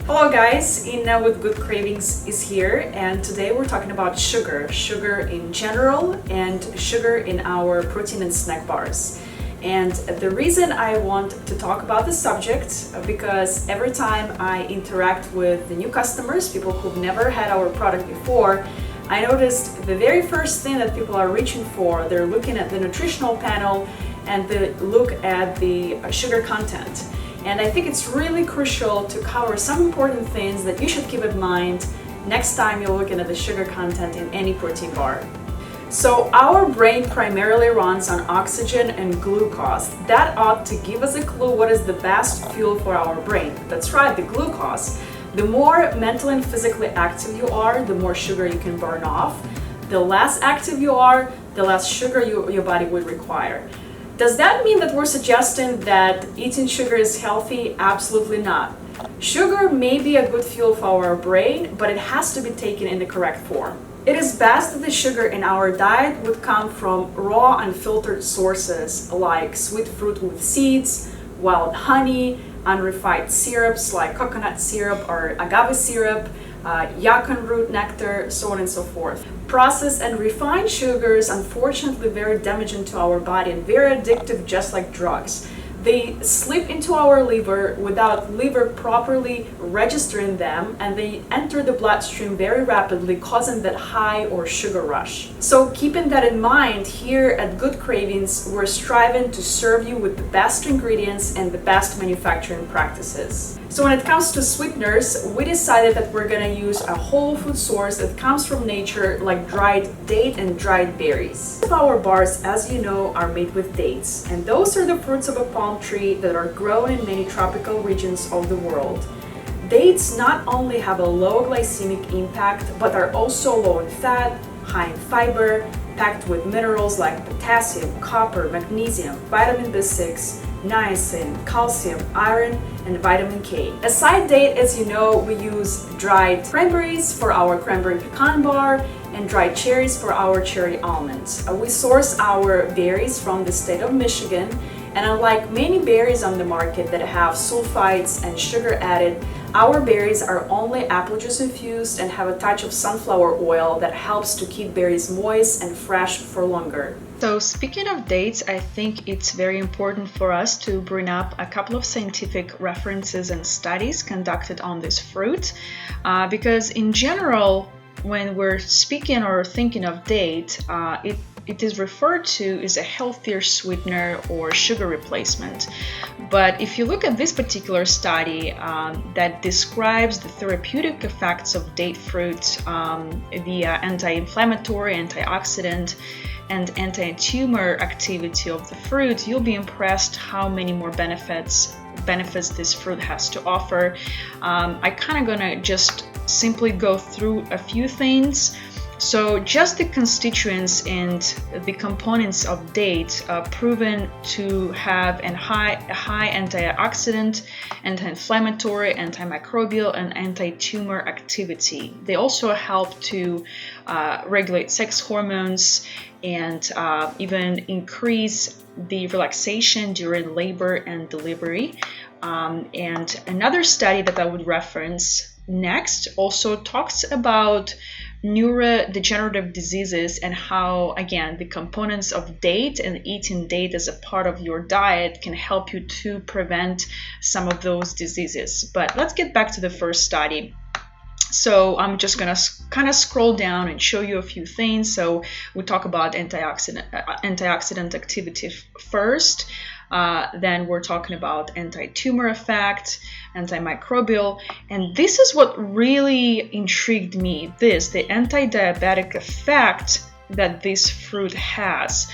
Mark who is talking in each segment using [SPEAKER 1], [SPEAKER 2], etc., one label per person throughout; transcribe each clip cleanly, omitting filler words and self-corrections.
[SPEAKER 1] Hello guys, Inna with Good Cravings is here, and today we're talking about sugar in general and sugar in our protein and snack bars. And the reason I want to talk about this subject because every time I interact with the new customers, people who've never had our product before, I noticed the very first thing that people are reaching for, they're looking at the nutritional panel and they look at the sugar content. And I think it's really crucial to cover some important things that you should keep in mind next time you're looking at the sugar content in any protein bar. So our brain primarily runs on oxygen and glucose. That ought to give us a clue what is the best fuel for our brain. That's right, the glucose. The more mentally and physically active you are, the more sugar you can burn off. The less active you are, the less sugar your body would require. Does that mean that we're suggesting that eating sugar is healthy? Absolutely not. Sugar may be a good fuel for our brain, but it has to be taken in the correct form. It is best that the sugar in our diet would come from raw, unfiltered sources like sweet fruit with seeds, wild honey, unrefined syrups like coconut syrup or agave syrup, yucca root nectar, so on and so forth. Processed and refined sugars, unfortunately, very damaging to our body and very addictive, just like drugs. They slip into our liver without liver properly registering them, and they enter the bloodstream very rapidly, causing that high or sugar rush. So keeping that in mind, here at Good Cravings, we're striving to serve you with the best ingredients and the best manufacturing practices. So when it comes to sweeteners, we decided that we're gonna use a whole food source that comes from nature, like dried date and dried berries. Our bars, as you know, are made with dates, and those are the fruits of a palm tree that are grown in many tropical regions of the world. Dates not only have a low glycemic impact, but are also low in fat, high in fiber, packed with minerals like potassium, copper, magnesium, vitamin B6, niacin, calcium, iron, and vitamin K. As side date, as you know, we use dried cranberries for our cranberry pecan bar and dried cherries for our cherry almonds. We source our berries from the state of Michigan, and unlike many berries on the market that have sulfites and sugar added, our berries are only apple juice infused and have a touch of sunflower oil that helps to keep berries moist and fresh for longer.
[SPEAKER 2] So speaking of dates, I think it's very important for us to bring up a couple of scientific references and studies conducted on this fruit, because in general, when we're speaking or thinking of date, it is referred to as a healthier sweetener or sugar replacement. But if you look at this particular study that describes the therapeutic effects of date fruit, the anti-inflammatory, antioxidant, and anti-tumor activity of the fruit, you'll be impressed how many more benefits this fruit has to offer. I kind of gonna just simply go through a few things. So just the constituents and the components of date are proven to have a high antioxidant, anti-inflammatory, antimicrobial, and anti-tumor activity. They also help to regulate sex hormones and even increase the relaxation during labor and delivery. And another study that I would reference next also talks about neurodegenerative diseases and how, again, the components of date and eating date as a part of your diet can help you to prevent some of those diseases. But let's get back to the first study. So I'm just going to kind of scroll down and show you a few things. So we talk about antioxidant activity first. Then we're talking about anti-tumor effect, antimicrobial, and this is what really intrigued me, the anti-diabetic effect that this fruit has.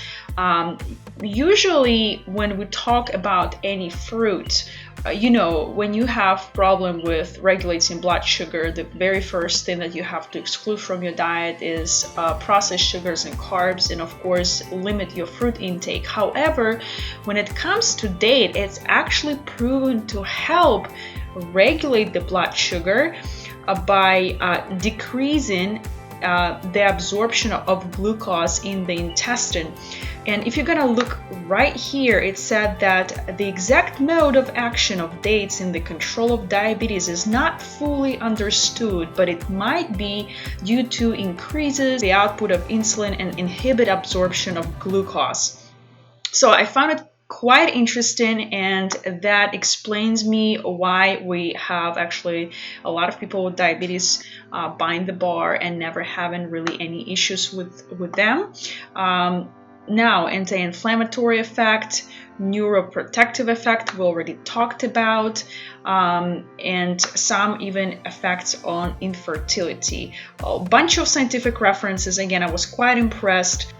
[SPEAKER 2] Usually when we talk about any fruit, when you have problem with regulating blood sugar, the very first thing that you have to exclude from your diet is processed sugars and carbs, and of course limit your fruit intake. However, when it comes to date, it's actually proven to help regulate the blood sugar by decreasing the absorption of glucose in the intestine. And if you're gonna look right here, it said that the exact mode of action of dates in the control of diabetes is not fully understood, but it might be due to increases the output of insulin and inhibit absorption of glucose. So I found it quite interesting, and that explains me why we have actually a lot of people with diabetes buying the bar and never having really any issues with them. Now, anti-inflammatory effect, neuroprotective effect we already talked about, and some even effects on infertility. A bunch of scientific references. Again, I was quite impressed.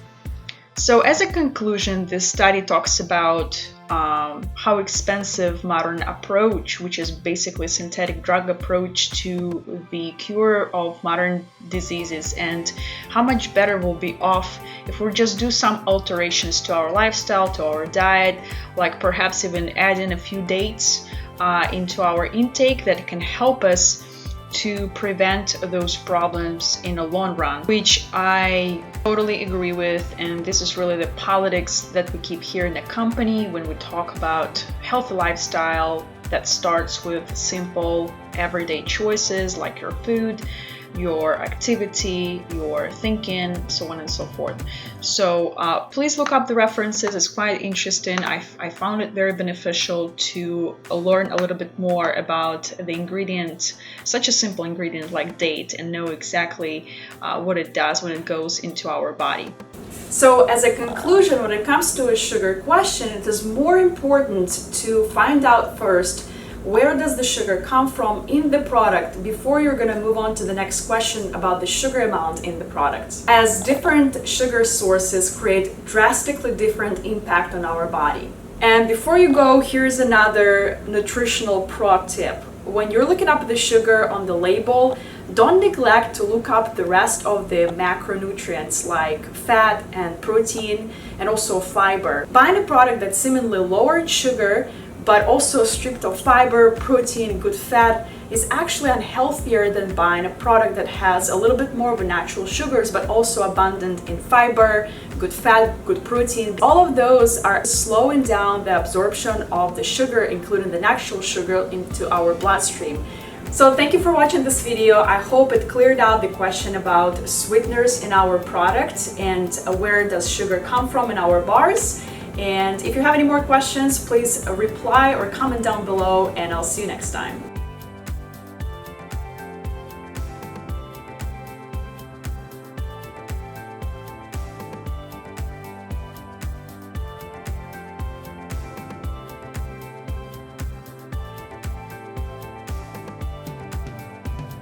[SPEAKER 2] So as a conclusion, this study talks about how expensive modern approach, which is basically a synthetic drug approach to the cure of modern diseases, and how much better we'll be off if we just do some alterations to our lifestyle, to our diet, like perhaps even adding a few dates into our intake that can help us to prevent those problems in the long run, which I totally agree with. And this is really the politics that we keep here in the company when we talk about healthy lifestyle that starts with simple everyday choices like your food, your activity, your thinking, so on and so forth. So please look up the references. It's quite interesting. I found it very beneficial to learn a little bit more about the ingredient, such a simple ingredient like date, and know exactly what it does when it goes into our body.
[SPEAKER 1] So as a conclusion, when it comes to a sugar question, it is more important to find out first where does the sugar come from in the product before you're going to move on to the next question about the sugar amount in the product, as different sugar sources create drastically different impact on our body. And before you go, here's another nutritional pro tip. When you're looking up the sugar on the label, don't neglect to look up the rest of the macronutrients like fat and protein and also fiber. Buying a product that's seemingly lower in sugar but also stripped of fiber, protein, and good fat is actually unhealthier than buying a product that has a little bit more of a natural sugars but also abundant in fiber, good fat, good protein. All of those are slowing down the absorption of the sugar, including the natural sugar, into our bloodstream. So thank you for watching this video. I hope it cleared out the question about sweeteners in our product and where does sugar come from in our bars. And if you have any more questions, please reply or comment down below, and I'll see you next time.